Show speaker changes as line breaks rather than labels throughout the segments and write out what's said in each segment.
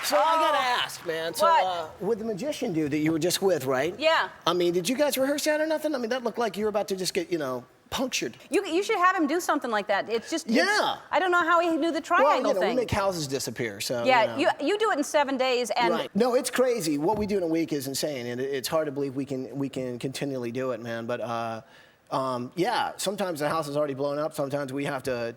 So I gotta ask, man. So with the magician dude that you were just with, right?
Yeah.
I mean, did you guys rehearse that or nothing? I mean, that looked like you were about to just get, punctured.
You should have him do something like that. It's just,
Yeah.
I don't know how he knew the triangle
Well,
thing.
we make houses disappear, so.
Yeah, you do it in 7 days, and
Right. No, it's crazy. What we do in a week is insane, and it's hard to believe we can continually do it, man. But yeah, sometimes the house is already blown up. Sometimes we have to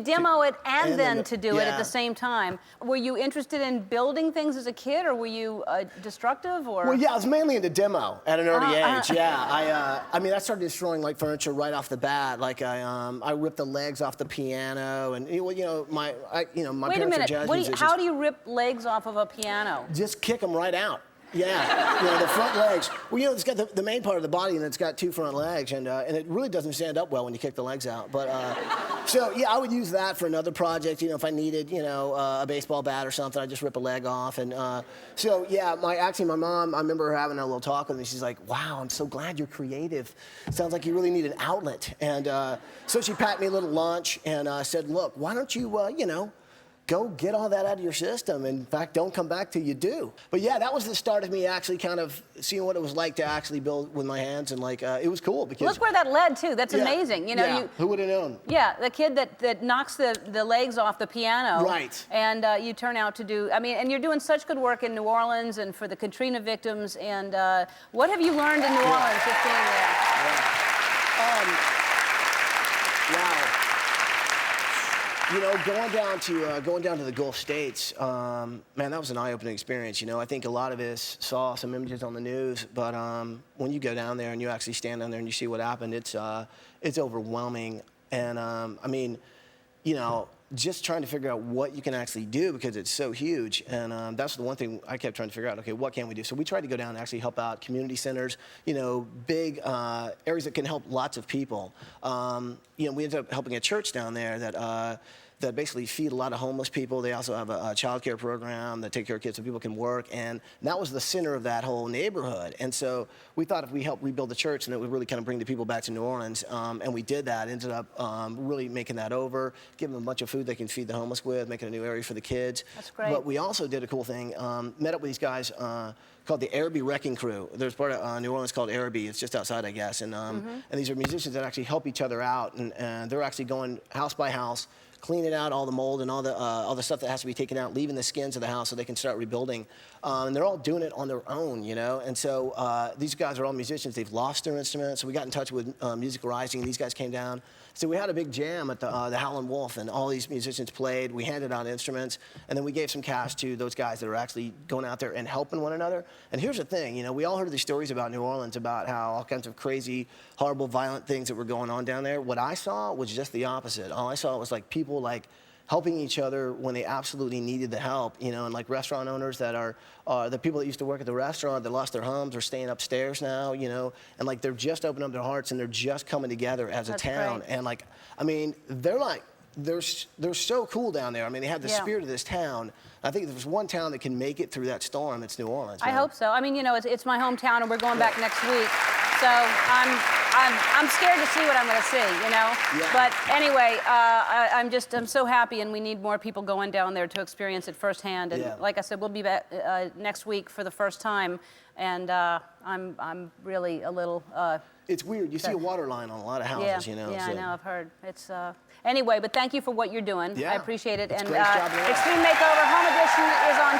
demo it and then to do it at
yeah.
the same time. Were you interested in building things as a kid, or were you destructive, or?
Well, yeah, I was mainly into demo at an early age. Yeah, I mean, I started destroying like furniture right off the bat. Like I ripped the legs off the piano, and my
Wait a
parents are
minute.
jazz musicians.
How do you rip legs off of a piano?
Just kick them right out. Yeah, the front legs. Well, it's got the main part of the body, and it's got two front legs, and it really doesn't stand up well when you kick the legs out. But so yeah, I would use that for another project. If I needed, a baseball bat or something, I'd just rip a leg off. And so yeah, my mom, I remember her having a little talk with me. She's like, "Wow, I'm so glad you're creative. Sounds like you really need an outlet." And so she packed me a little lunch and said, "Look, why don't you, go get all that out of your system. In fact, don't come back till you do." But yeah, that was the start of me actually kind of seeing what it was like to actually build with my hands, and it was cool because.
Look where that led too. That's amazing.
Who would have known?
Yeah, the kid that knocks the legs off the piano.
Right.
And you turn out to do. And you're doing such good work in New Orleans and for the Katrina victims. And what have you learned in New Orleans just being there?
Wow. Going down to the Gulf States, man, that was an eye-opening experience. I think a lot of us saw some images on the news, but when you go down there and you actually stand down there and you see what happened, it's overwhelming. And just trying to figure out what you can actually do because it's so huge. And that's the one thing I kept trying to figure out. Okay, what can we do? So we tried to go down and actually help out community centers, big areas that can help lots of people. We ended up helping a church down there that basically feed a lot of homeless people. They also have a child care program that take care of kids so people can work. And that was the center of that whole neighborhood. And so we thought if we helped rebuild the church, and it would really kind of bring the people back to New Orleans. And we did that, ended up really making that over, giving them a bunch of food they can feed the homeless with, making a new area for the kids.
That's great.
But we also did a cool thing, met up with these guys called the Araby Wrecking Crew. There's part of New Orleans called Araby. It's just outside, I guess. And these are musicians that actually help each other out. And they're actually going house by house, cleaning out all the mold and all the stuff that has to be taken out, leaving the skins of the house so they can start rebuilding. And they're all doing it on their own, And so these guys are all musicians. They've lost their instruments. So we got in touch with Music Rising, and these guys came down. So we had a big jam at the Howlin' Wolf, and all these musicians played. We handed out instruments, and then we gave some cash to those guys that are actually going out there and helping one another. And here's the thing, we all heard these stories about New Orleans about how all kinds of crazy, horrible, violent things that were going on down there. What I saw was just the opposite. All I saw was people helping each other when they absolutely needed the help, and restaurant owners that are the people that used to work at the restaurant that lost their homes are staying upstairs now, and they're just opening up their hearts and they're just coming together as a town.
Great.
And they're so cool down there. They have the spirit of this town. I think if there's one town that can make it through that storm, it's New Orleans.
I hope so. It's my hometown, and we're going back next week. So I'm scared to see what I'm going to see,
Yeah.
But anyway, I'm so happy, and we need more people going down there to experience it firsthand. And like I said, we'll be back next week for the first time, and I'm really a little.
It's weird. You see a water line on a lot of houses,
Yeah,
so.
I know. I've heard. It's anyway, but thank you for what you're doing.
Yeah.
I appreciate it.
It's
and
a great job.
Extreme Makeover Home Edition is on